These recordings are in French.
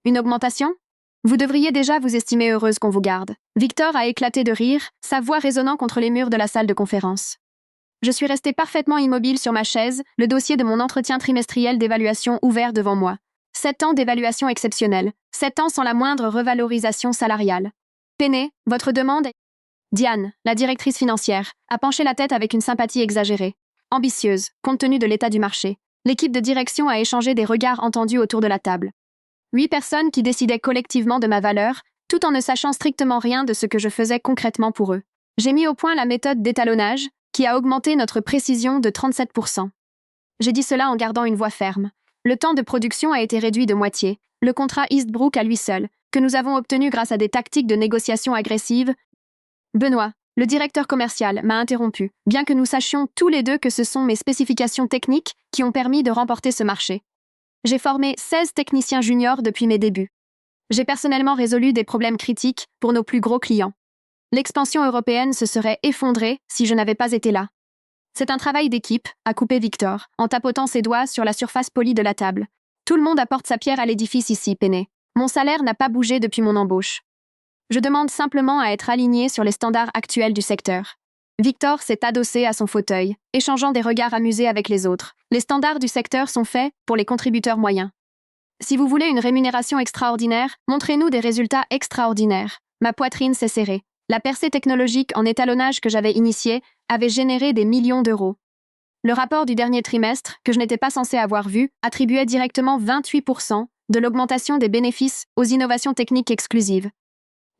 Une augmentation? Vous devriez déjà vous estimer heureuse qu'on vous garde. Victor a éclaté de rire, sa voix résonnant contre les murs de la salle de conférence. Je suis restée parfaitement immobile sur ma chaise, le dossier de mon entretien trimestriel d'évaluation ouvert devant moi. 7 ans d'évaluation exceptionnelle, 7 ans sans la moindre revalorisation salariale. Penny, votre demande est... Diane, la directrice financière, a penché la tête avec une sympathie exagérée. Ambitieuse, compte tenu de l'état du marché. L'équipe de direction a échangé des regards entendus autour de la table. 8 personnes qui décidaient collectivement de ma valeur, tout en ne sachant strictement rien de ce que je faisais concrètement pour eux. J'ai mis au point la méthode d'étalonnage, qui a augmenté notre précision de 37%. J'ai dit cela en gardant une voix ferme. Le temps de production a été réduit de moitié. Le contrat Eastbrook à lui seul, que nous avons obtenu grâce à des tactiques de négociation agressives. Benoît, le directeur commercial, m'a interrompu, bien que nous sachions tous les deux que ce sont mes spécifications techniques qui ont permis de remporter ce marché. J'ai formé 16 techniciens juniors depuis mes débuts. J'ai personnellement résolu des problèmes critiques pour nos plus gros clients. L'expansion européenne se serait effondrée si je n'avais pas été là. C'est un travail d'équipe, a coupé Victor, en tapotant ses doigts sur la surface polie de la table. Tout le monde apporte sa pierre à l'édifice ici, Penny. Mon salaire n'a pas bougé depuis mon embauche. Je demande simplement à être aligné sur les standards actuels du secteur. Victor s'est adossé à son fauteuil, échangeant des regards amusés avec les autres. Les standards du secteur sont faits pour les contributeurs moyens. Si vous voulez une rémunération extraordinaire, montrez-nous des résultats extraordinaires. Ma poitrine s'est serrée. La percée technologique en étalonnage que j'avais initiée avait généré des millions d'euros. Le rapport du dernier trimestre, que je n'étais pas censé avoir vu, attribuait directement 28% de l'augmentation des bénéfices aux innovations techniques exclusives.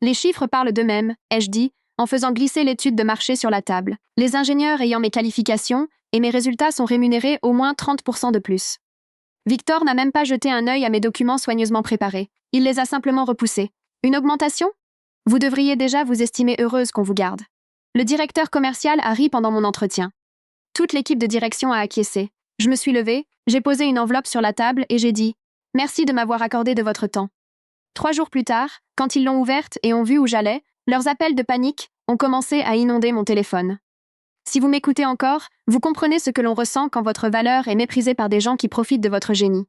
Les chiffres parlent d'eux-mêmes, ai-je dit, en faisant glisser l'étude de marché sur la table. Les ingénieurs ayant mes qualifications et mes résultats sont rémunérés au moins 30% de plus. Victor n'a même pas jeté un œil à mes documents soigneusement préparés. Il les a simplement repoussés. Une augmentation? Vous devriez déjà vous estimer heureuse qu'on vous garde. Le directeur commercial a ri pendant mon entretien. Toute l'équipe de direction a acquiescé. Je me suis levée, j'ai posé une enveloppe sur la table et j'ai dit « Merci de m'avoir accordé de votre temps ». 3 jours plus tard, quand ils l'ont ouverte et ont vu où j'allais, leurs appels de panique ont commencé à inonder mon téléphone. Si vous m'écoutez encore, vous comprenez ce que l'on ressent quand votre valeur est méprisée par des gens qui profitent de votre génie.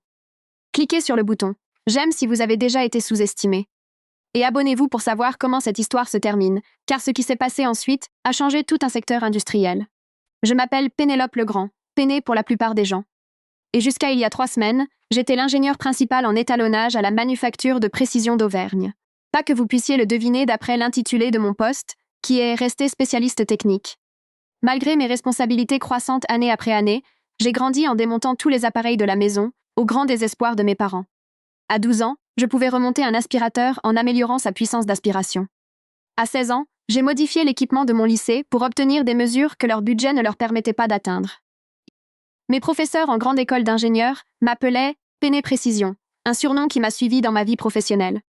Cliquez sur le bouton « J'aime » si vous avez déjà été sous-estimé. Et abonnez-vous pour savoir comment cette histoire se termine, car ce qui s'est passé ensuite a changé tout un secteur industriel. Je m'appelle Pénélope Legrand, Penny pour la plupart des gens. Et jusqu'à il y a 3 semaines, j'étais l'ingénieur principal en étalonnage à la manufacture de précision d'Auvergne. Pas que vous puissiez le deviner d'après l'intitulé de mon poste, qui est resté spécialiste technique. Malgré mes responsabilités croissantes année après année, j'ai grandi en démontant tous les appareils de la maison, au grand désespoir de mes parents. À 12 ans, je pouvais remonter un aspirateur en améliorant sa puissance d'aspiration. À 16 ans, j'ai modifié l'équipement de mon lycée pour obtenir des mesures que leur budget ne leur permettait pas d'atteindre. Mes professeurs en grande école d'ingénieurs m'appelaient Penny Précision, un surnom qui m'a suivi dans ma vie professionnelle.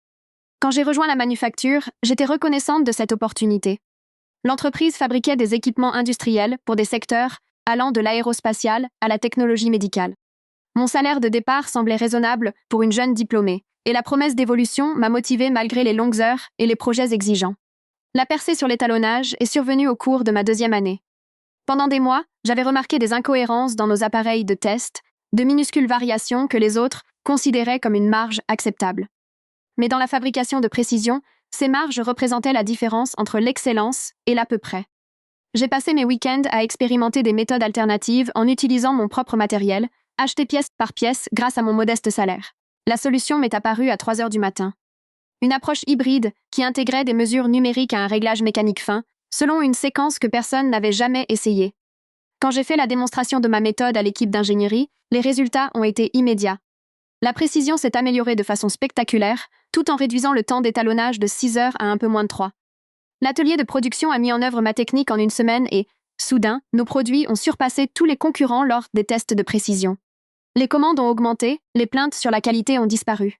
Quand j'ai rejoint la manufacture, j'étais reconnaissante de cette opportunité. L'entreprise fabriquait des équipements industriels pour des secteurs allant de l'aérospatial à la technologie médicale. Mon salaire de départ semblait raisonnable pour une jeune diplômée, et la promesse d'évolution m'a motivée malgré les longues heures et les projets exigeants. La percée sur l'étalonnage est survenue au cours de ma 2e année. Pendant des mois, j'avais remarqué des incohérences dans nos appareils de test, de minuscules variations que les autres considéraient comme une marge acceptable. Mais dans la fabrication de précision, ces marges représentaient la différence entre l'excellence et l'à peu près. J'ai passé mes week-ends à expérimenter des méthodes alternatives en utilisant mon propre matériel, acheté pièce par pièce grâce à mon modeste salaire. La solution m'est apparue à 3 heures du matin. Une approche hybride qui intégrait des mesures numériques à un réglage mécanique fin, selon une séquence que personne n'avait jamais essayée. Quand j'ai fait la démonstration de ma méthode à l'équipe d'ingénierie, les résultats ont été immédiats. La précision s'est améliorée de façon spectaculaire, tout en réduisant le temps d'étalonnage de 6 heures à un peu moins de 3. L'atelier de production a mis en œuvre ma technique en une semaine et, soudain, nos produits ont surpassé tous les concurrents lors des tests de précision. Les commandes ont augmenté, les plaintes sur la qualité ont disparu.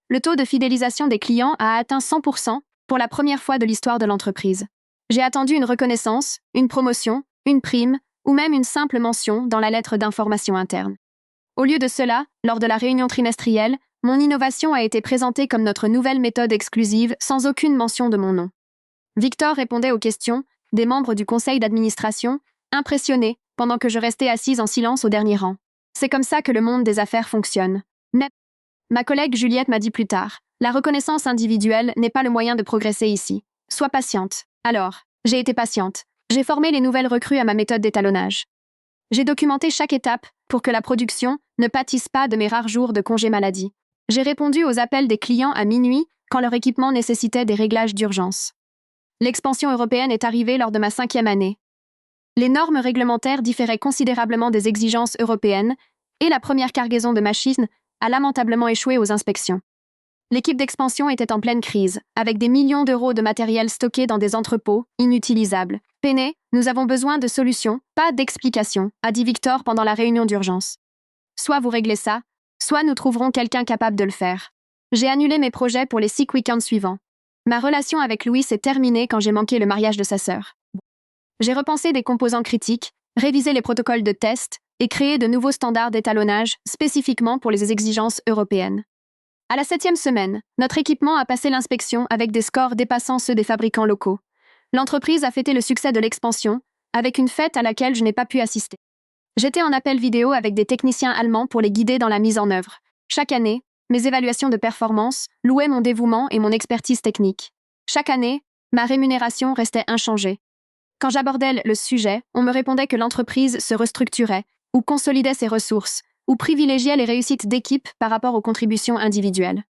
Le taux de fidélisation des clients a atteint 100% pour la première fois de l'histoire de l'entreprise. J'ai attendu une reconnaissance, une promotion, une prime ou même une simple mention dans la lettre d'information interne. Au lieu de cela, lors de la réunion trimestrielle, mon innovation a été présentée comme notre nouvelle méthode exclusive sans aucune mention de mon nom. Victor répondait aux questions des membres du conseil d'administration, impressionnés pendant que je restais assise en silence au dernier rang. C'est comme ça que le monde des affaires fonctionne. Ma collègue Juliette m'a dit plus tard, la reconnaissance individuelle n'est pas le moyen de progresser ici. Sois patiente. Alors, j'ai été patiente. J'ai formé les nouvelles recrues à ma méthode d'étalonnage. J'ai documenté chaque étape pour que la production ne pâtisse pas de mes rares jours de congé maladie. J'ai répondu aux appels des clients à minuit quand leur équipement nécessitait des réglages d'urgence. L'expansion européenne est arrivée lors de ma 5e année. Les normes réglementaires différaient considérablement des exigences européennes et la première cargaison de machines a lamentablement échoué aux inspections. L'équipe d'expansion était en pleine crise, avec des millions d'euros de matériel stocké dans des entrepôts inutilisables. Peiné, nous avons besoin de solutions, pas d'explications, a dit Victor pendant la réunion d'urgence. Soit vous réglez ça, soit nous trouverons quelqu'un capable de le faire. J'ai annulé mes projets pour les 6 week-ends suivants. Ma relation avec Louis s'est terminée quand j'ai manqué le mariage de sa sœur. J'ai repensé des composants critiques, révisé les protocoles de test et créé de nouveaux standards d'étalonnage spécifiquement pour les exigences européennes. À la 7e semaine, notre équipement a passé l'inspection avec des scores dépassant ceux des fabricants locaux. L'entreprise a fêté le succès de l'expansion, avec une fête à laquelle je n'ai pas pu assister. J'étais en appel vidéo avec des techniciens allemands pour les guider dans la mise en œuvre. Chaque année, mes évaluations de performance louaient mon dévouement et mon expertise technique. Chaque année, ma rémunération restait inchangée. Quand j'abordais le sujet, on me répondait que l'entreprise se restructurait, ou consolidait ses ressources, ou privilégiait les réussites d'équipe par rapport aux contributions individuelles.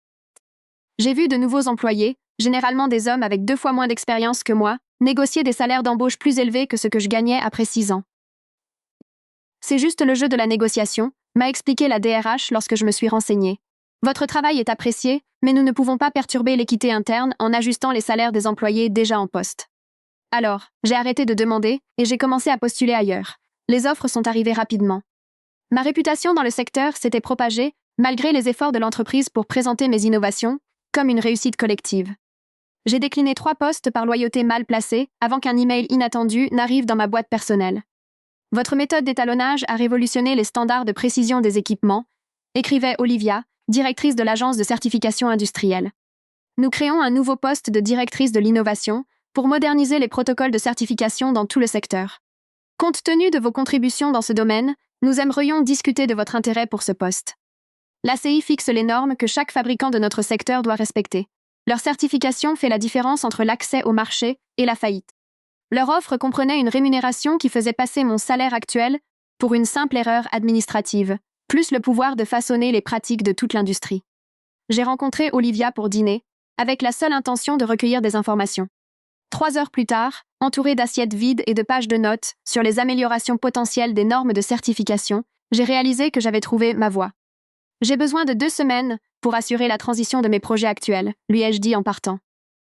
J'ai vu de nouveaux employés, généralement des hommes avec 2 fois moins d'expérience que moi, négocier des salaires d'embauche plus élevés que ce que je gagnais après 6 ans. C'est juste le jeu de la négociation, m'a expliqué la DRH lorsque je me suis renseignée. Votre travail est apprécié, mais nous ne pouvons pas perturber l'équité interne en ajustant les salaires des employés déjà en poste. Alors, j'ai arrêté de demander et j'ai commencé à postuler ailleurs. Les offres sont arrivées rapidement. Ma réputation dans le secteur s'était propagée, malgré les efforts de l'entreprise pour présenter mes innovations, comme une réussite collective. J'ai décliné 3 postes par loyauté mal placée avant qu'un email inattendu n'arrive dans ma boîte personnelle. Votre méthode d'étalonnage a révolutionné les standards de précision des équipements, écrivait Olivia, directrice de l'agence de certification industrielle. Nous créons un nouveau poste de directrice de l'innovation pour moderniser les protocoles de certification dans tout le secteur. Compte tenu de vos contributions dans ce domaine, nous aimerions discuter de votre intérêt pour ce poste. L'ACI fixe les normes que chaque fabricant de notre secteur doit respecter. Leur certification fait la différence entre l'accès au marché et la faillite. Leur offre comprenait une rémunération qui faisait passer mon salaire actuel pour une simple erreur administrative, plus le pouvoir de façonner les pratiques de toute l'industrie. J'ai rencontré Olivia pour dîner, avec la seule intention de recueillir des informations. 3 heures plus tard, entourée d'assiettes vides et de pages de notes sur les améliorations potentielles des normes de certification, j'ai réalisé que j'avais trouvé ma voie. J'ai besoin de 2 semaines pour assurer la transition de mes projets actuels, lui ai-je dit en partant.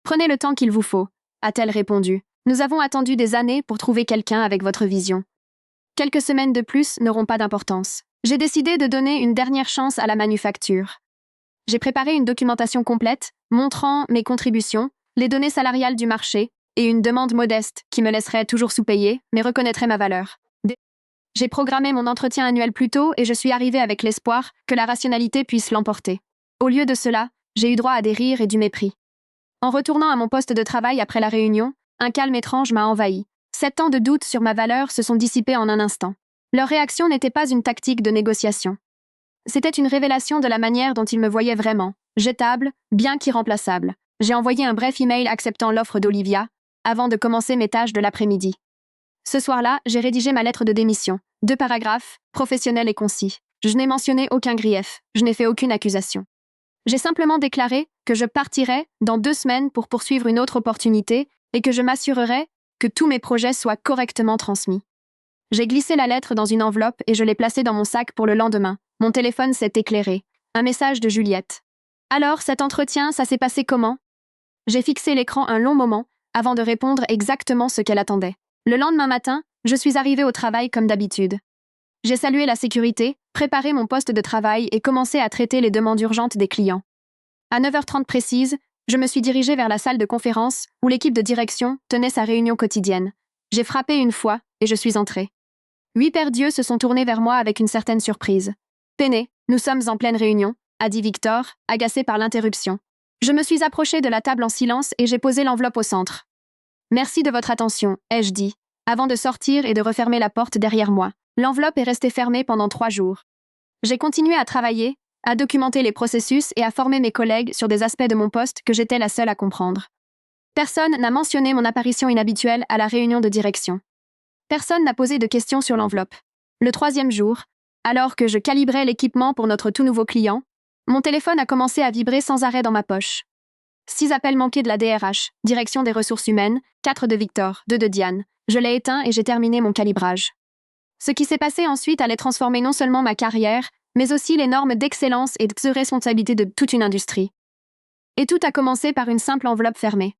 Prenez le temps qu'il vous faut, a-t-elle répondu. Nous avons attendu des années pour trouver quelqu'un avec votre vision. Quelques semaines de plus n'auront pas d'importance. J'ai décidé de donner une dernière chance à la manufacture. J'ai préparé une documentation complète, montrant mes contributions, les données salariales du marché, et une demande modeste qui me laisserait toujours sous-payer, mais reconnaîtrait ma valeur. J'ai programmé mon entretien annuel plus tôt et je suis arrivée avec l'espoir que la rationalité puisse l'emporter. Au lieu de cela, j'ai eu droit à des rires et du mépris. En retournant à mon poste de travail après la réunion, un calme étrange m'a envahi. 7 ans de doute sur ma valeur se sont dissipés en un instant. Leur réaction n'était pas une tactique de négociation. C'était une révélation de la manière dont ils me voyaient vraiment, jetable, bien qu'irremplaçable. J'ai envoyé un bref email acceptant l'offre d'Olivia, avant de commencer mes tâches de l'après-midi. Ce soir-là, j'ai rédigé ma lettre de démission. 2 paragraphes, professionnels et concis. Je n'ai mentionné aucun grief, je n'ai fait aucune accusation. J'ai simplement déclaré que je partirais dans 2 semaines pour poursuivre une autre opportunité et que je m'assurerais que tous mes projets soient correctement transmis. J'ai glissé la lettre dans une enveloppe et je l'ai placée dans mon sac pour le lendemain. Mon téléphone s'est éclairé. Un message de Juliette. Alors, cet entretien, ça s'est passé comment? J'ai fixé l'écran un long moment avant de répondre exactement ce qu'elle attendait. Le lendemain matin, je suis arrivée au travail comme d'habitude. J'ai salué la sécurité, préparé mon poste de travail et commencé à traiter les demandes urgentes des clients. À 9h30 précise, je me suis dirigée vers la salle de conférence où l'équipe de direction tenait sa réunion quotidienne. J'ai frappé une fois et je suis entrée. 8 paires d'yeux se sont tournés vers moi avec une certaine surprise. « Peiné, nous sommes en pleine réunion », a dit Victor, agacé par l'interruption. Je me suis approchée de la table en silence et j'ai posé l'enveloppe au centre. « Merci de votre attention », ai-je dit, avant de sortir et de refermer la porte derrière moi. L'enveloppe est restée fermée pendant 3 jours. J'ai continué à travailler, à documenter les processus et à former mes collègues sur des aspects de mon poste que j'étais la seule à comprendre. Personne n'a mentionné mon apparition inhabituelle à la réunion de direction. Personne n'a posé de questions sur l'enveloppe. Le 3e jour, alors que je calibrais l'équipement pour notre tout nouveau client, mon téléphone a commencé à vibrer sans arrêt dans ma poche. 6 appels manqués de la DRH, direction des ressources humaines, 4 de Victor, 2 de Diane. Je l'ai éteint et j'ai terminé mon calibrage. Ce qui s'est passé ensuite allait transformer non seulement ma carrière, mais aussi les normes d'excellence et de responsabilité de toute une industrie. Et tout a commencé par une simple enveloppe fermée.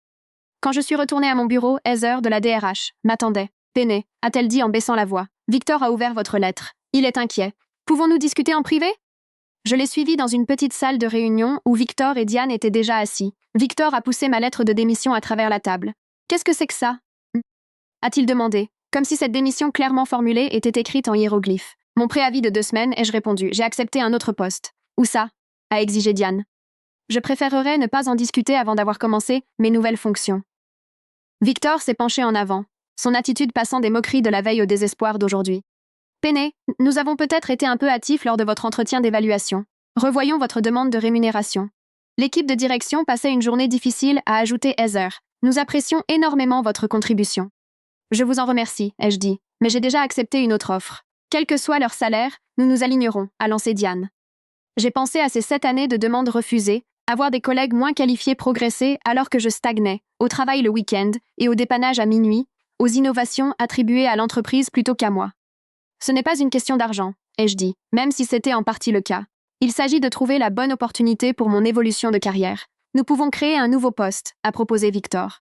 Quand je suis retournée à mon bureau, Heather de la DRH m'attendait. « Penny », a-t-elle dit en baissant la voix. « Victor a ouvert votre lettre. Il est inquiet. Pouvons-nous discuter en privé ?» Je l'ai suivi dans une petite salle de réunion où Victor et Diane étaient déjà assis. Victor a poussé ma lettre de démission à travers la table. « Qu'est-ce que c'est que ça ?» a-t-il demandé, comme si cette démission clairement formulée était écrite en hiéroglyphes. « Mon préavis de 2 semaines » ai-je répondu. « J'ai accepté un autre poste. »« Où ça ?» a exigé Diane. Je préférerais ne pas en discuter avant d'avoir commencé mes nouvelles fonctions. Victor s'est penché en avant, son attitude passant des moqueries de la veille au désespoir d'aujourd'hui. « Penny, nous avons peut-être été un peu hâtifs lors de votre entretien d'évaluation. Revoyons votre demande de rémunération. » L'équipe de direction passait une journée difficile, a ajouté Heather. « Nous apprécions énormément votre contribution. » « Je vous en remercie, ai-je dit, mais j'ai déjà accepté une autre offre. Quel que soit leur salaire, nous nous alignerons, a lancé Diane. J'ai pensé à ces 7 années de demandes refusées, à voir des collègues moins qualifiés progresser alors que je stagnais, au travail le week-end et au dépannage à minuit, aux innovations attribuées à l'entreprise plutôt qu'à moi. Ce n'est pas une question d'argent, ai-je dit, même si c'était en partie le cas. Il s'agit de trouver la bonne opportunité pour mon évolution de carrière. Nous pouvons créer un nouveau poste, a proposé Victor.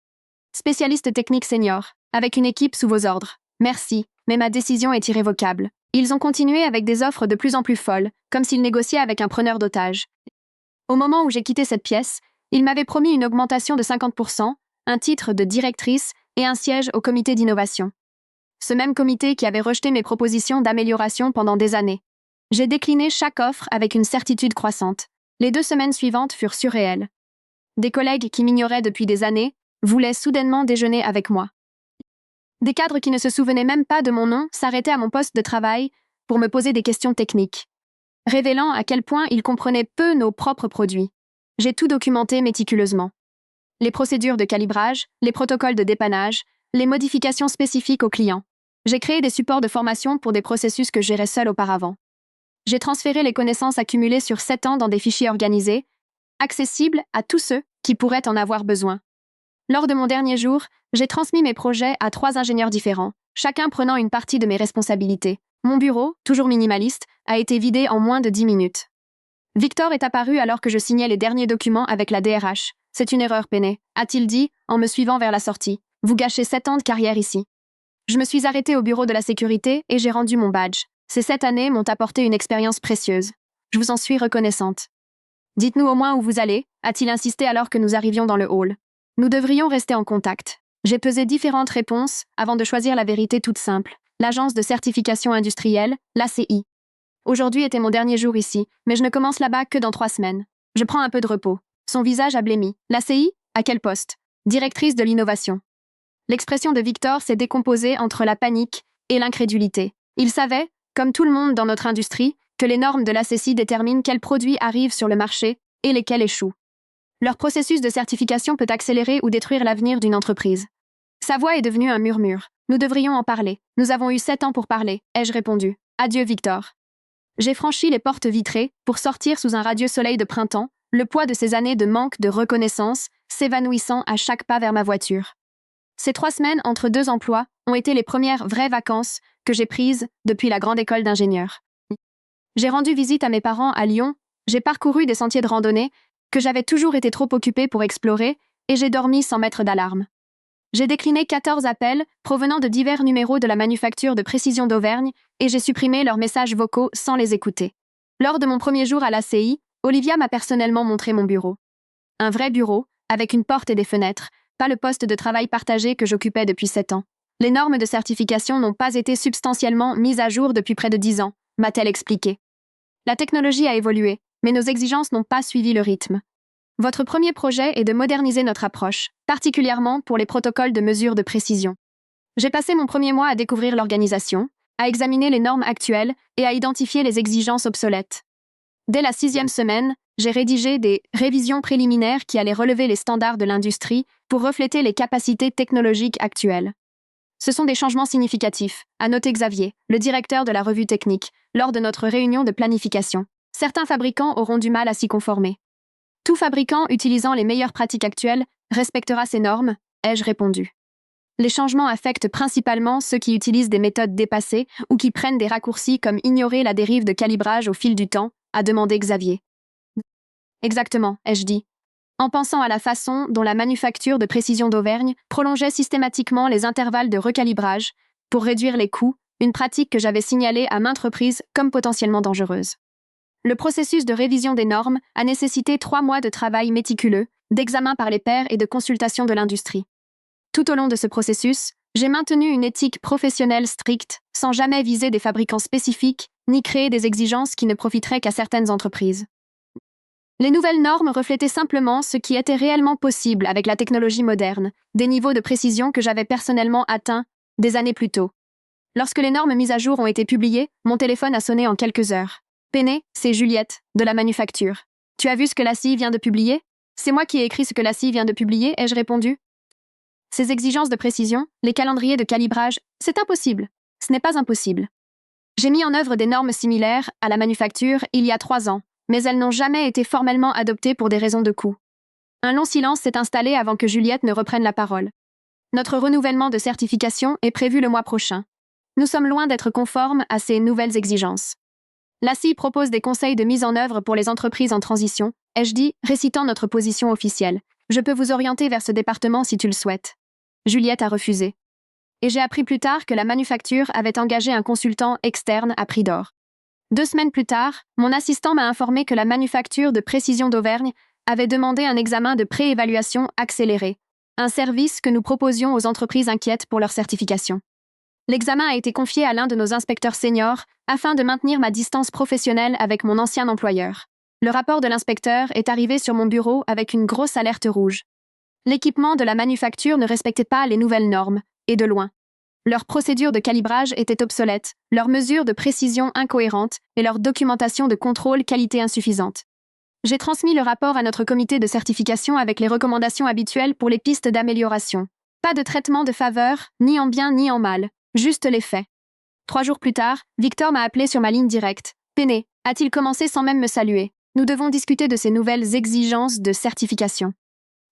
Spécialiste technique senior, avec une équipe sous vos ordres. Merci, mais ma décision est irrévocable. Ils ont continué avec des offres de plus en plus folles, comme s'ils négociaient avec un preneur d'otages. Au moment où j'ai quitté cette pièce, ils m'avaient promis une augmentation de 50%, un titre de directrice et un siège au comité d'innovation. Ce même comité qui avait rejeté mes propositions d'amélioration pendant des années. J'ai décliné chaque offre avec une certitude croissante. Les 2 semaines suivantes furent surréelles. Des collègues qui m'ignoraient depuis des années voulaient soudainement déjeuner avec moi. Des cadres qui ne se souvenaient même pas de mon nom s'arrêtaient à mon poste de travail pour me poser des questions techniques, révélant à quel point ils comprenaient peu nos propres produits. J'ai tout documenté méticuleusement. Les procédures de calibrage, les protocoles de dépannage, les modifications spécifiques aux clients. J'ai créé des supports de formation pour des processus que je gérais seul auparavant. J'ai transféré les connaissances accumulées sur 7 ans dans des fichiers organisés, accessibles à tous ceux qui pourraient en avoir besoin. Lors de mon dernier jour, j'ai transmis mes projets à 3 ingénieurs différents, chacun prenant une partie de mes responsabilités. Mon bureau, toujours minimaliste, a été vidé en moins de 10 minutes. Victor est apparu alors que je signais les derniers documents avec la DRH. « C'est une erreur, Penny », a-t-il dit, en me suivant vers la sortie. « Vous gâchez 7 ans de carrière ici. » Je me suis arrêtée au bureau de la sécurité et j'ai rendu mon badge. Ces 7 années m'ont apporté une expérience précieuse. Je vous en suis reconnaissante. « Dites-nous au moins où vous allez », a-t-il insisté alors que nous arrivions dans le hall. Nous devrions rester en contact. J'ai pesé différentes réponses avant de choisir la vérité toute simple. L'agence de certification industrielle, l'ACI. Aujourd'hui était mon dernier jour ici, mais je ne commence là-bas que dans 3 semaines. Je prends un peu de repos. Son visage a blêmi. L'ACI? À quel poste? Directrice de l'innovation. L'expression de Victor s'est décomposée entre la panique et l'incrédulité. Il savait, comme tout le monde dans notre industrie, que les normes de l'ACI déterminent quels produits arrivent sur le marché et lesquels échouent. Leur processus de certification peut accélérer ou détruire l'avenir d'une entreprise. Sa voix est devenue un murmure. Nous devrions en parler. Nous avons eu 7 ans pour parler, ai-je répondu. Adieu, Victor. J'ai franchi les portes vitrées pour sortir sous un radieux soleil de printemps, le poids de ces années de manque de reconnaissance s'évanouissant à chaque pas vers ma voiture. Ces 3 semaines entre 2 emplois ont été les premières vraies vacances que j'ai prises depuis la grande école d'ingénieur. J'ai rendu visite à mes parents à Lyon, j'ai parcouru des sentiers de randonnée que j'avais toujours été trop occupée pour explorer et j'ai dormi sans mettre d'alarme. J'ai décliné 14 appels provenant de divers numéros de la manufacture de précision d'Auvergne et j'ai supprimé leurs messages vocaux sans les écouter. Lors de mon premier jour à l'ACI, Olivia m'a personnellement montré mon bureau. Un vrai bureau, avec une porte et des fenêtres, pas le poste de travail partagé que j'occupais depuis 7 ans. Les normes de certification n'ont pas été substantiellement mises à jour depuis près de 10 ans, m'a-t-elle expliqué. La technologie a évolué, mais nos exigences n'ont pas suivi le rythme. Votre premier projet est de moderniser notre approche, particulièrement pour les protocoles de mesure de précision. J'ai passé mon premier mois à découvrir l'organisation, à examiner les normes actuelles et à identifier les exigences obsolètes. Dès la 6e semaine, j'ai rédigé des révisions préliminaires qui allaient relever les standards de l'industrie pour refléter les capacités technologiques actuelles. Ce sont des changements significatifs, a noté Xavier, le directeur de la revue technique, lors de notre réunion de planification. Certains fabricants auront du mal à s'y conformer. Tout fabricant utilisant les meilleures pratiques actuelles respectera ces normes, ai-je répondu. Les changements affectent principalement ceux qui utilisent des méthodes dépassées ou qui prennent des raccourcis comme ignorer la dérive de calibrage au fil du temps, a demandé Xavier. Exactement, ai-je dit. En pensant à la façon dont la manufacture de précision d'Auvergne prolongeait systématiquement les intervalles de recalibrage pour réduire les coûts, une pratique que j'avais signalée à maintes reprises comme potentiellement dangereuse. Le processus de révision des normes a nécessité 3 mois de travail méticuleux, d'examen par les pairs et de consultation de l'industrie. Tout au long de ce processus, j'ai maintenu une éthique professionnelle stricte, sans jamais viser des fabricants spécifiques, ni créer des exigences qui ne profiteraient qu'à certaines entreprises. Les nouvelles normes reflétaient simplement ce qui était réellement possible avec la technologie moderne, des niveaux de précision que j'avais personnellement atteints des années plus tôt. Lorsque les normes mises à jour ont été publiées, mon téléphone a sonné en quelques heures. Penny, c'est Juliette, de la manufacture. Tu as vu ce que la CI vient de publier? C'est moi qui ai écrit ce que la CI vient de publier, ai-je répondu. Ces exigences de précision, les calendriers de calibrage, c'est impossible. Ce n'est pas impossible. J'ai mis en œuvre des normes similaires à la manufacture il y a 3 ans, mais elles n'ont jamais été formellement adoptées pour des raisons de coût. Un long silence s'est installé avant que Juliette ne reprenne la parole. Notre renouvellement de certification est prévu le mois prochain. Nous sommes loin d'être conformes à ces nouvelles exigences. L'ACI propose des conseils de mise en œuvre pour les entreprises en transition, ai-je dit, récitant notre position officielle. Je peux vous orienter vers ce département si tu le souhaites. Juliette a refusé. Et j'ai appris plus tard que la manufacture avait engagé un consultant externe à prix d'or. 2 semaines plus tard, mon assistant m'a informé que la manufacture de précision d'Auvergne avait demandé un examen de préévaluation accéléré, un service que nous proposions aux entreprises inquiètes pour leur certification. L'examen a été confié à l'un de nos inspecteurs seniors afin de maintenir ma distance professionnelle avec mon ancien employeur. Le rapport de l'inspecteur est arrivé sur mon bureau avec une grosse alerte rouge. L'équipement de la manufacture ne respectait pas les nouvelles normes, et de loin. Leurs procédures de calibrage étaient obsolètes, leurs mesures de précision incohérentes et leur documentation de contrôle qualité insuffisante. J'ai transmis le rapport à notre comité de certification avec les recommandations habituelles pour les pistes d'amélioration. Pas de traitement de faveur, ni en bien ni en mal, juste les faits. 3 jours plus tard, Victor m'a appelé sur ma ligne directe. « Penny, a-t-il commencé sans même me saluer? Nous devons discuter de ces nouvelles exigences de certification. »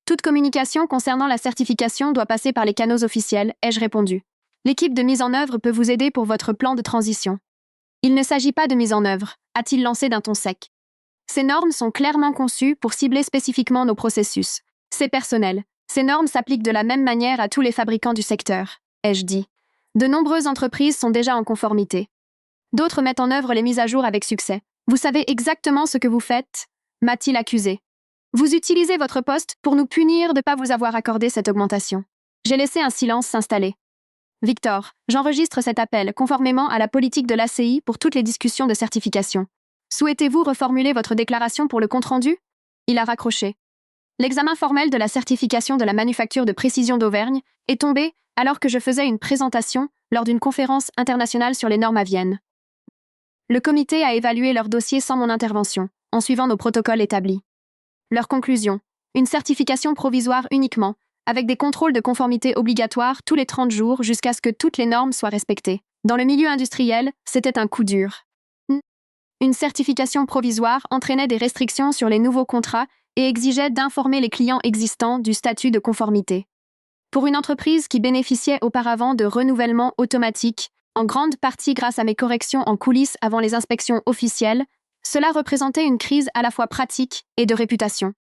Toute communication concernant la certification doit passer par les canaux officiels, ai-je répondu. L'équipe de mise en œuvre peut vous aider pour votre plan de transition. Il ne s'agit pas de mise en œuvre, a-t-il lancé d'un ton sec. Ces normes sont clairement conçues pour cibler spécifiquement nos processus. C'est personnel. Ces normes s'appliquent de la même manière à tous les fabricants du secteur, ai-je dit. De nombreuses entreprises sont déjà en conformité. D'autres mettent en œuvre les mises à jour avec succès. Vous savez exactement ce que vous faites, m'a-t-il accusé. Vous utilisez votre poste pour nous punir de ne pas vous avoir accordé cette augmentation. J'ai laissé un silence s'installer. Victor, j'enregistre cet appel conformément à la politique de l'ACI pour toutes les discussions de certification. Souhaitez-vous reformuler votre déclaration pour le compte-rendu? Il a raccroché. L'examen formel de la certification de la manufacture de précision d'Auvergne est tombé alors que je faisais une présentation lors d'une conférence internationale sur les normes à Vienne. Le comité a évalué leur dossier sans mon intervention, en suivant nos protocoles établis. Leur conclusion, une certification provisoire uniquement, avec des contrôles de conformité obligatoires tous les 30 jours jusqu'à ce que toutes les normes soient respectées. Dans le milieu industriel, c'était un coup dur. Une certification provisoire entraînait des restrictions sur les nouveaux contrats et exigeait d'informer les clients existants du statut de conformité. Pour une entreprise qui bénéficiait auparavant de renouvellement automatique, en grande partie grâce à mes corrections en coulisses avant les inspections officielles, cela représentait une crise à la fois pratique et de réputation.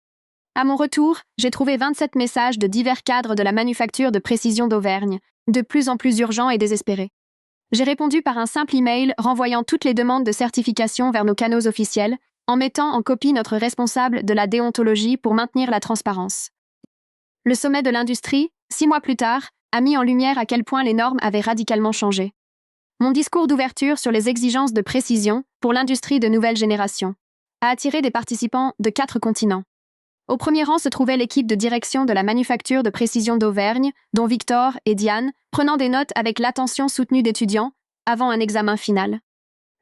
À mon retour, j'ai trouvé 27 messages de divers cadres de la manufacture de précision d'Auvergne, de plus en plus urgents et désespérés. J'ai répondu par un simple email renvoyant toutes les demandes de certification vers nos canaux officiels, en mettant en copie notre responsable de la déontologie pour maintenir la transparence. Le sommet de l'industrie, 6 mois plus tard, a mis en lumière à quel point les normes avaient radicalement changé. Mon discours d'ouverture sur les exigences de précision pour l'industrie de nouvelle génération a attiré des participants de 4 continents. Au premier rang se trouvait l'équipe de direction de la manufacture de précision d'Auvergne, dont Victor et Diane, prenant des notes avec l'attention soutenue d'étudiants, avant un examen final.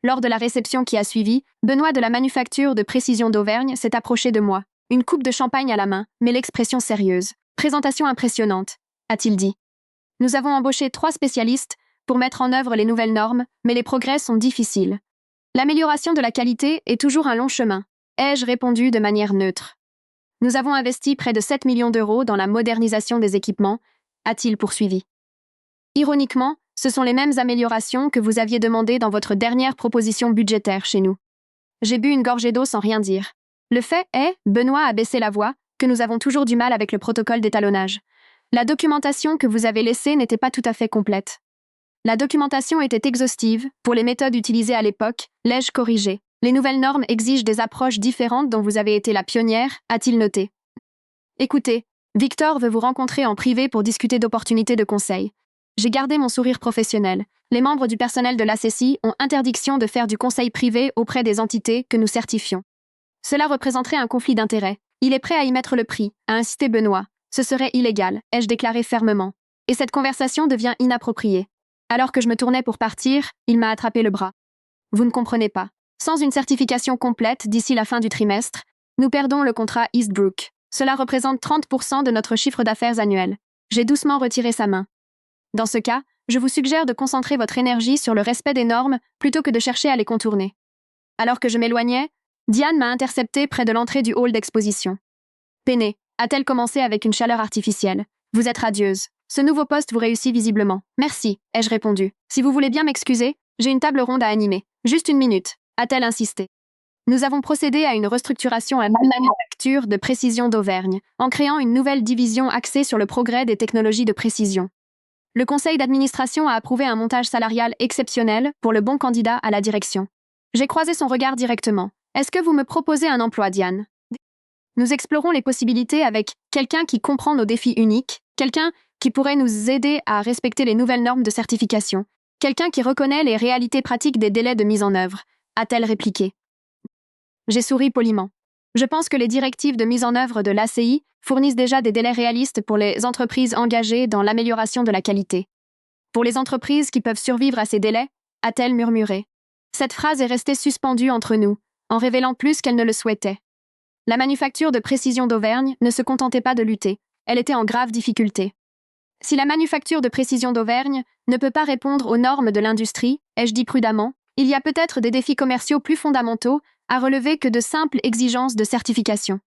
Lors de la réception qui a suivi, Benoît de la manufacture de précision d'Auvergne s'est approché de moi, une coupe de champagne à la main, mais l'expression sérieuse. Présentation impressionnante, a-t-il dit. Nous avons embauché 3 spécialistes pour mettre en œuvre les nouvelles normes, mais les progrès sont difficiles. L'amélioration de la qualité est toujours un long chemin, ai-je répondu de manière neutre. Nous avons investi près de 7 millions d'euros dans la modernisation des équipements, a-t-il poursuivi. Ironiquement, ce sont les mêmes améliorations que vous aviez demandées dans votre dernière proposition budgétaire chez nous. J'ai bu une gorgée d'eau sans rien dire. Le fait est, Benoît a baissé la voix, que nous avons toujours du mal avec le protocole d'étalonnage. La documentation que vous avez laissée n'était pas tout à fait complète. La documentation était exhaustive, pour les méthodes utilisées à l'époque, l'ai-je corrigé. Les nouvelles normes exigent des approches différentes dont vous avez été la pionnière, a-t-il noté. Écoutez, Victor veut vous rencontrer en privé pour discuter d'opportunités de conseil. J'ai gardé mon sourire professionnel. Les membres du personnel de l'ACCI ont interdiction de faire du conseil privé auprès des entités que nous certifions. Cela représenterait un conflit d'intérêts. Il est prêt à y mettre le prix, a insisté Benoît. Ce serait illégal, ai-je déclaré fermement. Et cette conversation devient inappropriée. Alors que je me tournais pour partir, il m'a attrapé le bras. Vous ne comprenez pas. Sans une certification complète d'ici la fin du trimestre, nous perdons le contrat Eastbrook. Cela représente 30% de notre chiffre d'affaires annuel. J'ai doucement retiré sa main. Dans ce cas, je vous suggère de concentrer votre énergie sur le respect des normes plutôt que de chercher à les contourner. Alors que je m'éloignais, Diane m'a intercepté près de l'entrée du hall d'exposition. Peinée, a-t-elle commencé avec une chaleur artificielle. Vous êtes radieuse. Ce nouveau poste vous réussit visiblement. Merci, ai-je répondu. Si vous voulez bien m'excuser, j'ai une table ronde à animer. Juste une minute, a-t-elle insisté. Nous avons procédé à une restructuration à la manufacture de précision d'Auvergne, en créant une nouvelle division axée sur le progrès des technologies de précision. Le conseil d'administration a approuvé un montage salarial exceptionnel pour le bon candidat à la direction. J'ai croisé son regard directement. Est-ce que vous me proposez un emploi, Diane? Nous explorons les possibilités avec quelqu'un qui comprend nos défis uniques, quelqu'un qui pourrait nous aider à respecter les nouvelles normes de certification, quelqu'un qui reconnaît les réalités pratiques des délais de mise en œuvre, a-t-elle répliqué. J'ai souri poliment. Je pense que les directives de mise en œuvre de l'ACI fournissent déjà des délais réalistes pour les entreprises engagées dans l'amélioration de la qualité. Pour les entreprises qui peuvent survivre à ces délais, a-t-elle murmuré. Cette phrase est restée suspendue entre nous, en révélant plus qu'elle ne le souhaitait. La manufacture de précision d'Auvergne ne se contentait pas de lutter, elle était en grave difficulté. Si la manufacture de précision d'Auvergne ne peut pas répondre aux normes de l'industrie, ai-je dit prudemment, il y a peut-être des défis commerciaux plus fondamentaux à relever que de simples exigences de certification.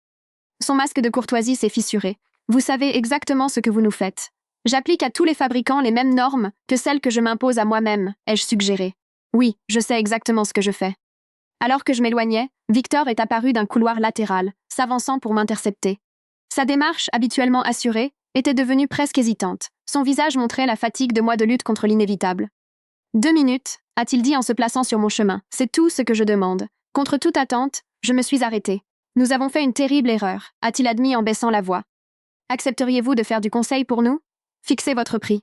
Son masque de courtoisie s'est fissuré. Vous savez exactement ce que vous nous faites. J'applique à tous les fabricants les mêmes normes que celles que je m'impose à moi-même, ai-je suggéré. Oui, je sais exactement ce que je fais. Alors que je m'éloignais, Victor est apparu d'un couloir latéral, s'avançant pour m'intercepter. Sa démarche, habituellement assurée, était devenue presque hésitante. Son visage montrait la fatigue de mois de lutte contre l'inévitable. 2 minutes, a-t-il dit en se plaçant sur mon chemin. C'est tout ce que je demande. Contre toute attente, je me suis arrêtée. Nous avons fait une terrible erreur, a-t-il admis en baissant la voix. Accepteriez-vous de faire du conseil pour nous? Fixez votre prix.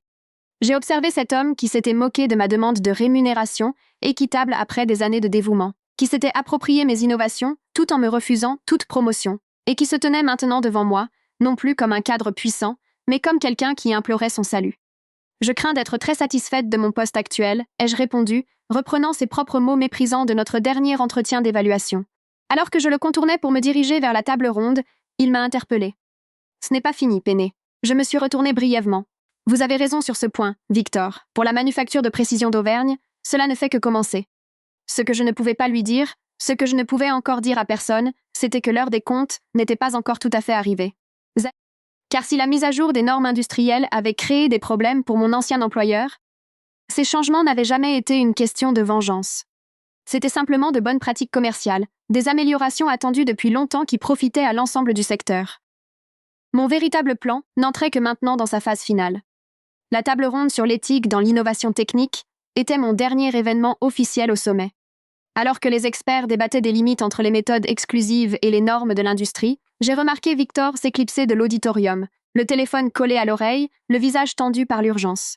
J'ai observé cet homme qui s'était moqué de ma demande de rémunération équitable après des années de dévouement, qui s'était approprié mes innovations tout en me refusant toute promotion, et qui se tenait maintenant devant moi, non plus comme un cadre puissant, mais comme quelqu'un qui implorait son salut. Je crains d'être très satisfaite de mon poste actuel, ai-je répondu, reprenant ses propres mots méprisants de notre dernier entretien d'évaluation. Alors que je le contournais pour me diriger vers la table ronde, il m'a interpellée. Ce n'est pas fini, Peinée. Je me suis retournée brièvement. Vous avez raison sur ce point, Victor. Pour la manufacture de précision d'Auvergne, cela ne fait que commencer. Ce que je ne pouvais pas lui dire, ce que je ne pouvais encore dire à personne, c'était que l'heure des comptes n'était pas encore tout à fait arrivée. Car si la mise à jour des normes industrielles avait créé des problèmes pour mon ancien employeur, ces changements n'avaient jamais été une question de vengeance. C'était simplement de bonnes pratiques commerciales, des améliorations attendues depuis longtemps qui profitaient à l'ensemble du secteur. Mon véritable plan n'entrait que maintenant dans sa phase finale. La table ronde sur l'éthique dans l'innovation technique était mon dernier événement officiel au sommet. Alors que les experts débattaient des limites entre les méthodes exclusives et les normes de l'industrie, j'ai remarqué Victor s'éclipser de l'auditorium, le téléphone collé à l'oreille, le visage tendu par l'urgence.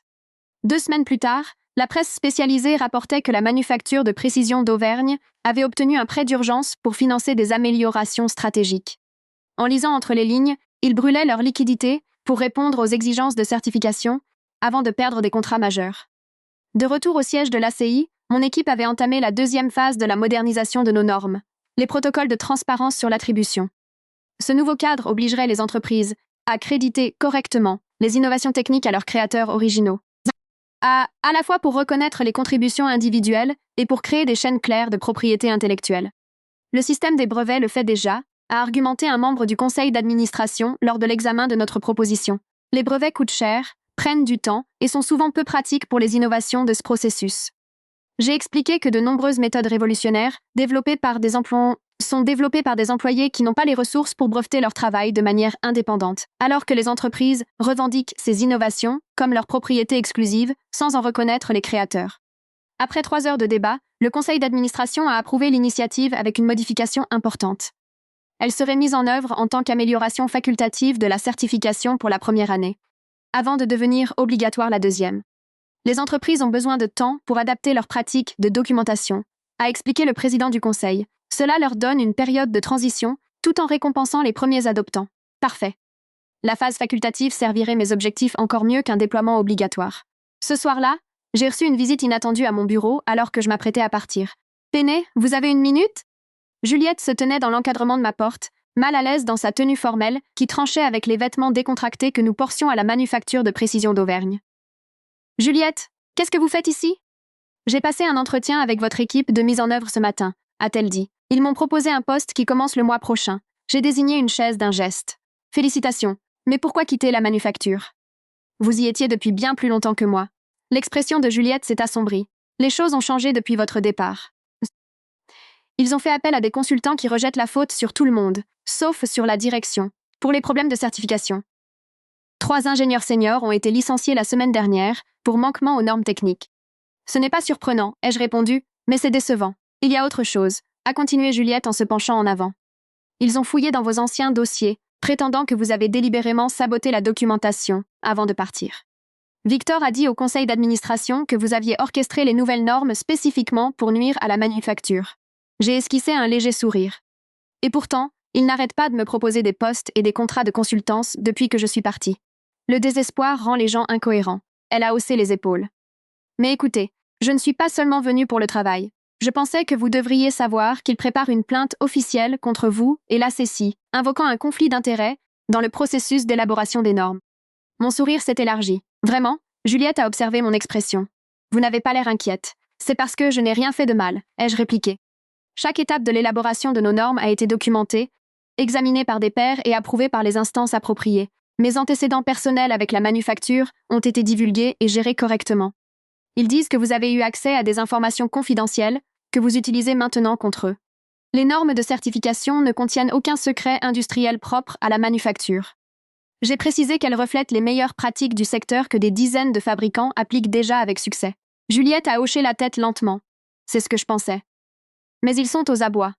2 semaines plus tard, la presse spécialisée rapportait que la manufacture de précision d'Auvergne avait obtenu un prêt d'urgence pour financer des améliorations stratégiques. En lisant entre les lignes, ils brûlaient leur liquidité pour répondre aux exigences de certification avant de perdre des contrats majeurs. De retour au siège de l'ACI, mon équipe avait entamé la deuxième phase de la modernisation de nos normes, les protocoles de transparence sur l'attribution. Ce nouveau cadre obligerait les entreprises à créditer correctement les innovations techniques à leurs créateurs originaux, à la fois pour reconnaître les contributions individuelles et pour créer des chaînes claires de propriété intellectuelle. Le système des brevets le fait déjà, a argumenté un membre du conseil d'administration lors de l'examen de notre proposition. Les brevets coûtent cher, prennent du temps et sont souvent peu pratiques pour les innovations de ce processus. J'ai expliqué que de nombreuses méthodes révolutionnaires sont développées par des employés qui n'ont pas les ressources pour breveter leur travail de manière indépendante, alors que les entreprises revendiquent ces innovations comme leur propriété exclusive sans en reconnaître les créateurs. Après 3 heures de débat, le conseil d'administration a approuvé l'initiative avec une modification importante. Elle serait mise en œuvre en tant qu'amélioration facultative de la certification pour la première année, avant de devenir obligatoire la deuxième. Les entreprises ont besoin de temps pour adapter leurs pratiques de documentation, a expliqué le président du conseil. Cela leur donne une période de transition tout en récompensant les premiers adoptants. Parfait. La phase facultative servirait mes objectifs encore mieux qu'un déploiement obligatoire. Ce soir-là, j'ai reçu une visite inattendue à mon bureau alors que je m'apprêtais à partir. « Penny, vous avez une minute ?» Juliette se tenait dans l'encadrement de ma porte, mal à l'aise dans sa tenue formelle qui tranchait avec les vêtements décontractés que nous portions à la manufacture de précision d'Auvergne. « Juliette, qu'est-ce que vous faites ici ?»« J'ai passé un entretien avec votre équipe de mise en œuvre ce matin, » a-t-elle dit. « Ils m'ont proposé un poste qui commence le mois prochain. J'ai désigné une chaise d'un geste. Félicitations, mais pourquoi quitter la manufacture ? Vous y étiez depuis bien plus longtemps que moi. » L'expression de Juliette s'est assombrie. « Les choses ont changé depuis votre départ. » Ils ont fait appel à des consultants qui rejettent la faute sur tout le monde, sauf sur la direction, pour les problèmes de certification. 3 ingénieurs seniors ont été licenciés la semaine dernière pour manquement aux normes techniques. Ce n'est pas surprenant, ai-je répondu, mais c'est décevant. Il y a autre chose, a continué Juliette en se penchant en avant. Ils ont fouillé dans vos anciens dossiers, prétendant que vous avez délibérément saboté la documentation avant de partir. Victor a dit au conseil d'administration que vous aviez orchestré les nouvelles normes spécifiquement pour nuire à la manufacture. J'ai esquissé un léger sourire. Et pourtant, il n'arrête pas de me proposer des postes et des contrats de consultance depuis que je suis partie. Le désespoir rend les gens incohérents. Elle a haussé les épaules. Mais écoutez, je ne suis pas seulement venue pour le travail. Je pensais que vous devriez savoir qu'il prépare une plainte officielle contre vous et l'ACCI, invoquant un conflit d'intérêts dans le processus d'élaboration des normes. Mon sourire s'est élargi. Vraiment, Juliette a observé mon expression. Vous n'avez pas l'air inquiète. C'est parce que je n'ai rien fait de mal, ai-je répliqué. Chaque étape de l'élaboration de nos normes a été documentée, examinée par des pairs et approuvée par les instances appropriées. Mes antécédents personnels avec la manufacture ont été divulgués et gérés correctement. Ils disent que vous avez eu accès à des informations confidentielles que vous utilisez maintenant contre eux. Les normes de certification ne contiennent aucun secret industriel propre à la manufacture. J'ai précisé qu'elles reflètent les meilleures pratiques du secteur que des dizaines de fabricants appliquent déjà avec succès. Juliette a hoché la tête lentement. C'est ce que je pensais. Mais ils sont aux abois.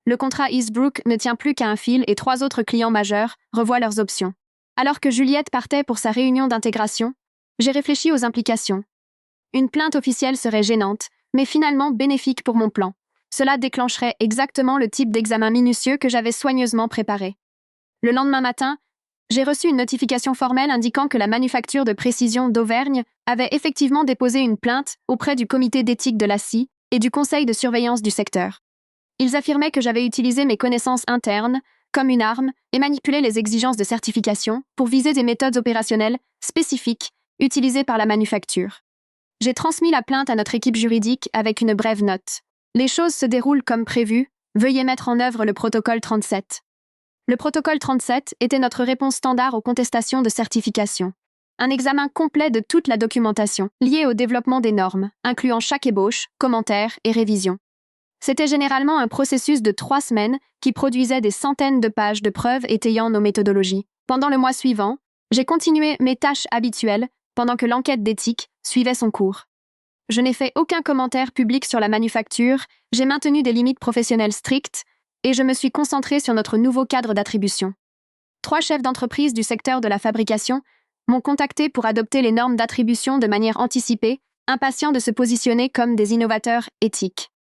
Le contrat Eastbrook ne tient plus qu'à un fil et 3 autres clients majeurs revoient leurs options. Alors que Juliette partait pour sa réunion d'intégration, j'ai réfléchi aux implications. Une plainte officielle serait gênante, mais finalement bénéfique pour mon plan. Cela déclencherait exactement le type d'examen minutieux que j'avais soigneusement préparé. Le lendemain matin, j'ai reçu une notification formelle indiquant que la manufacture de précision d'Auvergne avait effectivement déposé une plainte auprès du comité d'éthique de la scie et du conseil de surveillance du secteur. Ils affirmaient que j'avais utilisé mes connaissances internes comme une arme et manipulé les exigences de certification pour viser des méthodes opérationnelles spécifiques utilisées par la manufacture. J'ai transmis la plainte à notre équipe juridique avec une brève note. Les choses se déroulent comme prévu, veuillez mettre en œuvre le protocole 37. Le protocole 37 était notre réponse standard aux contestations de certification. Un examen complet de toute la documentation liée au développement des normes, incluant chaque ébauche, commentaires et révisions. C'était généralement un processus de 3 semaines qui produisait des centaines de pages de preuves étayant nos méthodologies. Pendant le mois suivant, j'ai continué mes tâches habituelles pendant que l'enquête d'éthique suivait son cours. Je n'ai fait aucun commentaire public sur la manufacture, j'ai maintenu des limites professionnelles strictes et je me suis concentrée sur notre nouveau cadre d'attribution. 3 chefs d'entreprise du secteur de la fabrication m'ont contacté pour adopter les normes d'attribution de manière anticipée, impatients de se positionner comme des innovateurs éthiques.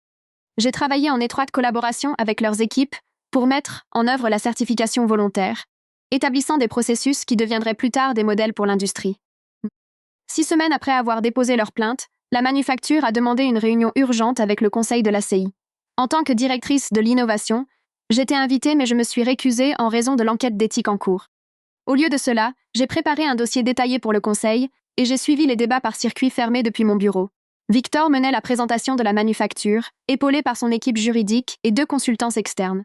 J'ai travaillé en étroite collaboration avec leurs équipes pour mettre en œuvre la certification volontaire, établissant des processus qui deviendraient plus tard des modèles pour l'industrie. 6 semaines après avoir déposé leur plainte, La manufacture a demandé une réunion urgente avec le conseil de l'ACI. En tant que directrice de l'innovation, j'étais invitée mais je me suis récusée en raison de l'enquête d'éthique en cours. Au lieu de cela, j'ai préparé un dossier détaillé pour le conseil et j'ai suivi les débats par circuit fermé depuis mon bureau. Victor menait la présentation de la manufacture, épaulé par son équipe juridique et 2 consultants externes.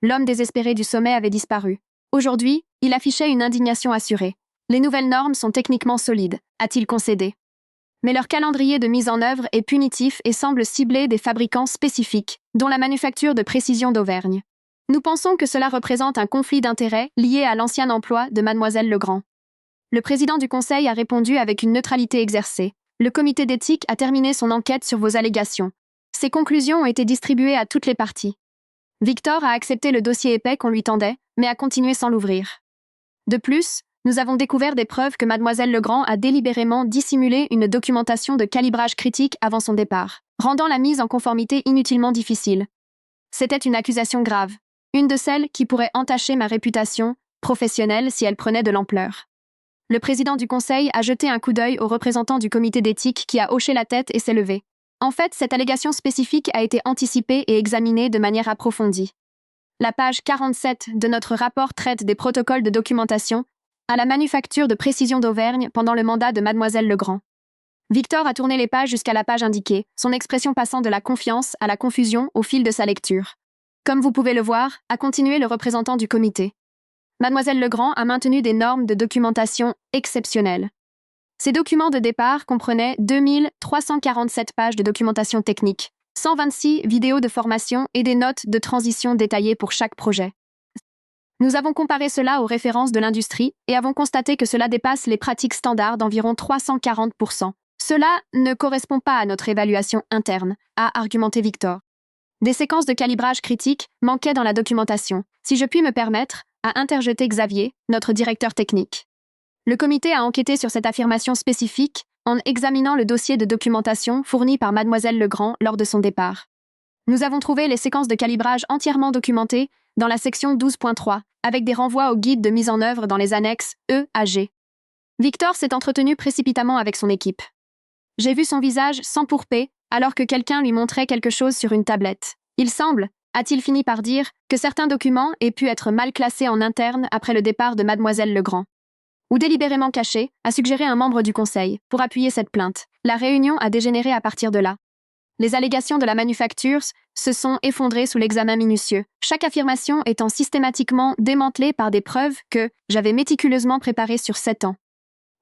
L'homme désespéré du sommet avait disparu. Aujourd'hui, il affichait une indignation assurée. Les nouvelles normes sont techniquement solides, a-t-il concédé. Mais leur calendrier de mise en œuvre est punitif et semble cibler des fabricants spécifiques, dont la manufacture de précision d'Auvergne. Nous pensons que cela représente un conflit d'intérêts lié à l'ancien emploi de Mademoiselle Legrand. Le président du conseil a répondu avec une neutralité exercée. Le comité d'éthique a terminé son enquête sur vos allégations. Ses conclusions ont été distribuées à toutes les parties. Victor a accepté le dossier épais qu'on lui tendait, mais a continué sans l'ouvrir. De plus, nous avons découvert des preuves que Mademoiselle Legrand a délibérément dissimulé une documentation de calibrage critique avant son départ, rendant la mise en conformité inutilement difficile. C'était une accusation grave, une de celles qui pourrait entacher ma réputation professionnelle si elle prenait de l'ampleur. Le président du conseil a jeté un coup d'œil au représentant du comité d'éthique qui a hoché la tête et s'est levé. En fait, cette allégation spécifique a été anticipée et examinée de manière approfondie. La page 47 de notre rapport traite des protocoles de documentation à la manufacture de précision d'Auvergne pendant le mandat de Mademoiselle Legrand. Victor a tourné les pages jusqu'à la page indiquée, son expression passant de la confiance à la confusion au fil de sa lecture. Comme vous pouvez le voir, a continué le représentant du comité. Mademoiselle Legrand a maintenu des normes de documentation exceptionnelles. Ces documents de départ comprenaient 2347 pages de documentation technique, 126 vidéos de formation et des notes de transition détaillées pour chaque projet. Nous avons comparé cela aux références de l'industrie et avons constaté que cela dépasse les pratiques standards d'environ 340%. Cela ne correspond pas à notre évaluation interne, a argumenté Victor. Des séquences de calibrage critique manquaient dans la documentation. Si je puis me permettre, a interjeté Xavier, notre directeur technique. Le comité a enquêté sur cette affirmation spécifique en examinant le dossier de documentation fourni par Mademoiselle Legrand lors de son départ. Nous avons trouvé les séquences de calibrage entièrement documentées dans la section 12.3, avec des renvois au guide de mise en œuvre dans les annexes E à G. Victor s'est entretenu précipitamment avec son équipe. J'ai vu son visage s'empourper alors que quelqu'un lui montrait quelque chose sur une tablette. Il semble, a-t-il fini par dire, que certains documents aient pu être mal classés en interne après le départ de Mademoiselle Legrand. Ou délibérément cachés, a suggéré un membre du conseil, pour appuyer cette plainte. La réunion a dégénéré à partir de là. Les allégations de la manufacture se sont effondrées sous l'examen minutieux, chaque affirmation étant systématiquement démantelée par des preuves que j'avais méticuleusement préparées sur 7 ans.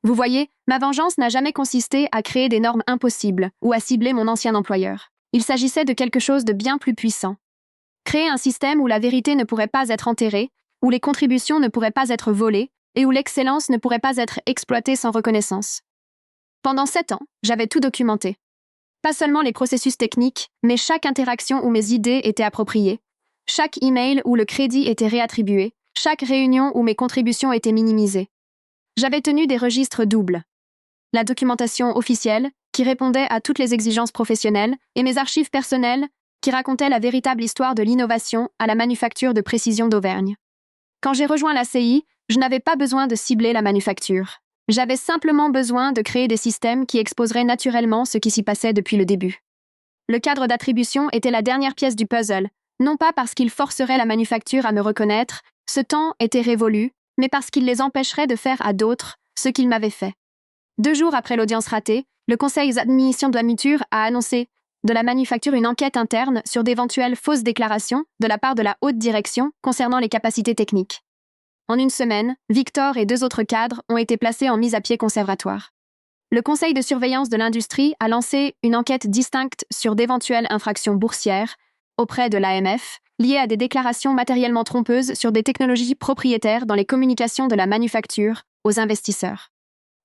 Vous voyez, ma vengeance n'a jamais consisté à créer des normes impossibles ou à cibler mon ancien employeur. Il s'agissait de quelque chose de bien plus puissant. Créer un système où la vérité ne pourrait pas être enterrée, où les contributions ne pourraient pas être volées et où l'excellence ne pourrait pas être exploitée sans reconnaissance. Pendant 7 ans, j'avais tout documenté. Pas seulement les processus techniques, mais chaque interaction où mes idées étaient appropriées, chaque email où le crédit était réattribué, chaque réunion où mes contributions étaient minimisées. J'avais tenu des registres doubles. La documentation officielle, qui répondait à toutes les exigences professionnelles, et mes archives personnelles, qui racontaient la véritable histoire de l'innovation à la manufacture de précision d'Auvergne. Quand j'ai rejoint l'ACI, je n'avais pas besoin de cibler la manufacture. J'avais simplement besoin de créer des systèmes qui exposeraient naturellement ce qui s'y passait depuis le début. Le cadre d'attribution était la dernière pièce du puzzle, non pas parce qu'il forcerait la manufacture à me reconnaître, ce temps était révolu, mais parce qu'il les empêcherait de faire à d'autres ce qu'ils m'avaient fait. 2 jours après l'audience ratée, le conseil d'admission de la muture a annoncé de la manufacture une enquête interne sur d'éventuelles fausses déclarations de la part de la haute direction concernant les capacités techniques. En une semaine, Victor et 2 autres cadres ont été placés en mise à pied conservatoire. Le conseil de surveillance de l'industrie a lancé une enquête distincte sur d'éventuelles infractions boursières auprès de l'AMF, liées à des déclarations matériellement trompeuses sur des technologies propriétaires dans les communications de la manufacture aux investisseurs.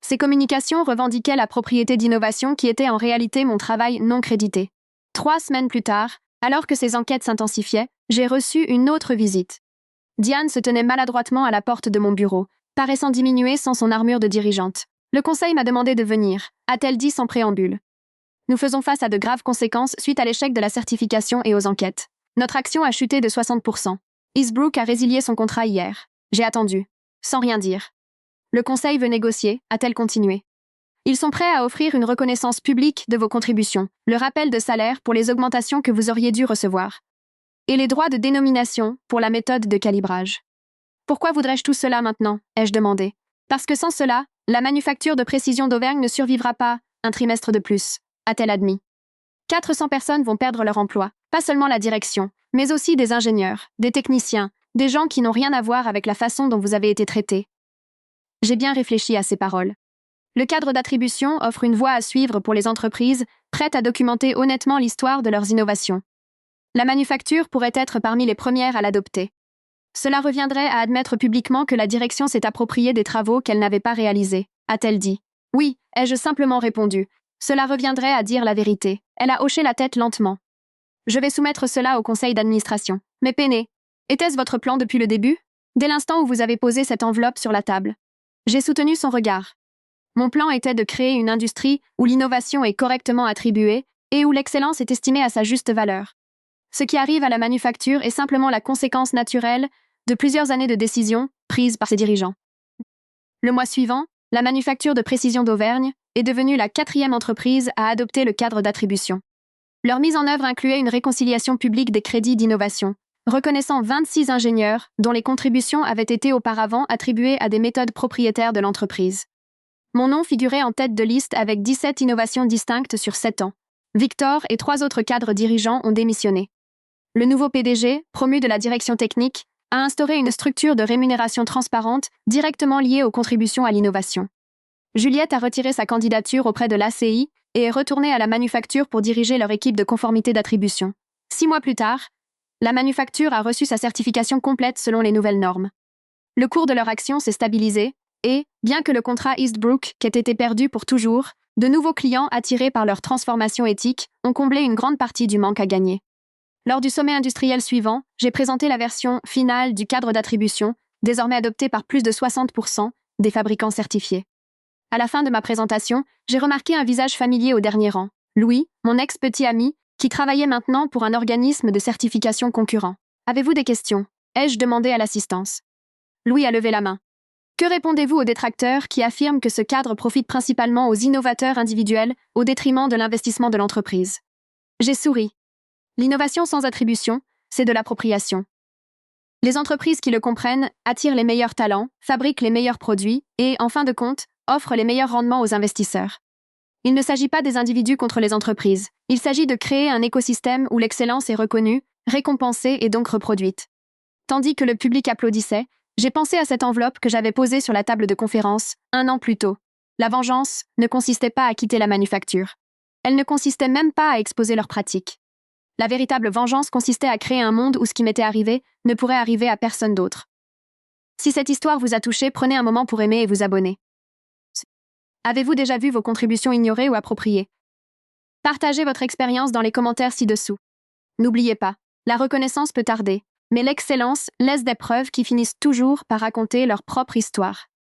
Ces communications revendiquaient la propriété d'innovation qui était en réalité mon travail non crédité. 3 semaines plus tard, alors que ces enquêtes s'intensifiaient, j'ai reçu une autre visite. Diane se tenait maladroitement à la porte de mon bureau, paraissant diminuer sans son armure de dirigeante. Le conseil m'a demandé de venir, a-t-elle dit sans préambule. Nous faisons face à de graves conséquences suite à l'échec de la certification et aux enquêtes. Notre action a chuté de 60%. Eastbrook a résilié son contrat hier. J'ai attendu, sans rien dire. Le conseil veut négocier, a-t-elle continué. Ils sont prêts à offrir une reconnaissance publique de vos contributions, le rappel de salaire pour les augmentations que vous auriez dû recevoir, et les droits de dénomination pour la méthode de calibrage. Pourquoi voudrais-je tout cela maintenant? Ai-je demandé. Parce que sans cela, la manufacture de précision d'Auvergne ne survivra pas un trimestre de plus, a-t-elle admis. 400 personnes vont perdre leur emploi, pas seulement la direction, mais aussi des ingénieurs, des techniciens, des gens qui n'ont rien à voir avec la façon dont vous avez été traités. J'ai bien réfléchi à ces paroles. Le cadre d'attribution offre une voie à suivre pour les entreprises prêtes à documenter honnêtement l'histoire de leurs innovations. La manufacture pourrait être parmi les premières à l'adopter. Cela reviendrait à admettre publiquement que la direction s'est appropriée des travaux qu'elle n'avait pas réalisés, a-t-elle dit. Oui, ai-je simplement répondu. Cela reviendrait à dire la vérité. Elle a hoché la tête lentement. Je vais soumettre cela au conseil d'administration. Mais Penny, était-ce votre plan depuis le début? Dès l'instant où vous avez posé cette enveloppe sur la table. J'ai soutenu son regard. Mon plan était de créer une industrie où l'innovation est correctement attribuée et où l'excellence est estimée à sa juste valeur. Ce qui arrive à la manufacture est simplement la conséquence naturelle de plusieurs années de décisions prises par ses dirigeants. Le mois suivant, la manufacture de précision d'Auvergne est devenue la 4e entreprise à adopter le cadre d'attribution. Leur mise en œuvre incluait une réconciliation publique des crédits d'innovation, reconnaissant 26 ingénieurs dont les contributions avaient été auparavant attribuées à des méthodes propriétaires de l'entreprise. Mon nom figurait en tête de liste avec 17 innovations distinctes sur 7 ans. Victor et 3 autres cadres dirigeants ont démissionné. Le nouveau PDG, promu de la direction technique, a instauré une structure de rémunération transparente directement liée aux contributions à l'innovation. Juliette a retiré sa candidature auprès de l'ACI et est retournée à la manufacture pour diriger leur équipe de conformité d'attribution. 6 mois plus tard, la manufacture a reçu sa certification complète selon les nouvelles normes. Le cours de leur action s'est stabilisé et, bien que le contrat Eastbrook ait été perdu pour toujours, de nouveaux clients attirés par leur transformation éthique ont comblé une grande partie du manque à gagner. Lors du sommet industriel suivant, j'ai présenté la version finale du cadre d'attribution, désormais adopté par plus de 60% des fabricants certifiés. À la fin de ma présentation, j'ai remarqué un visage familier au dernier rang, Louis, mon ex-petit ami, qui travaillait maintenant pour un organisme de certification concurrent. « Avez-vous des questions » ai-je demandé à l'assistance. Louis a levé la main. Que répondez-vous aux détracteurs qui affirment que ce cadre profite principalement aux innovateurs individuels au détriment de l'investissement de l'entreprise? J'ai souri. L'innovation sans attribution, c'est de l'appropriation. Les entreprises qui le comprennent attirent les meilleurs talents, fabriquent les meilleurs produits et, en fin de compte, offrent les meilleurs rendements aux investisseurs. Il ne s'agit pas des individus contre les entreprises. Il s'agit de créer un écosystème où l'excellence est reconnue, récompensée et donc reproduite. Tandis que le public applaudissait, j'ai pensé à cette enveloppe que j'avais posée sur la table de conférence 1 an plus tôt. La vengeance ne consistait pas à quitter la manufacture. Elle ne consistait même pas à exposer leurs pratiques. La véritable vengeance consistait à créer un monde où ce qui m'était arrivé ne pourrait arriver à personne d'autre. Si cette histoire vous a touché, prenez un moment pour aimer et vous abonner. Avez-vous déjà vu vos contributions ignorées ou appropriées? Partagez votre expérience dans les commentaires ci-dessous. N'oubliez pas, la reconnaissance peut tarder, mais l'excellence laisse des preuves qui finissent toujours par raconter leur propre histoire.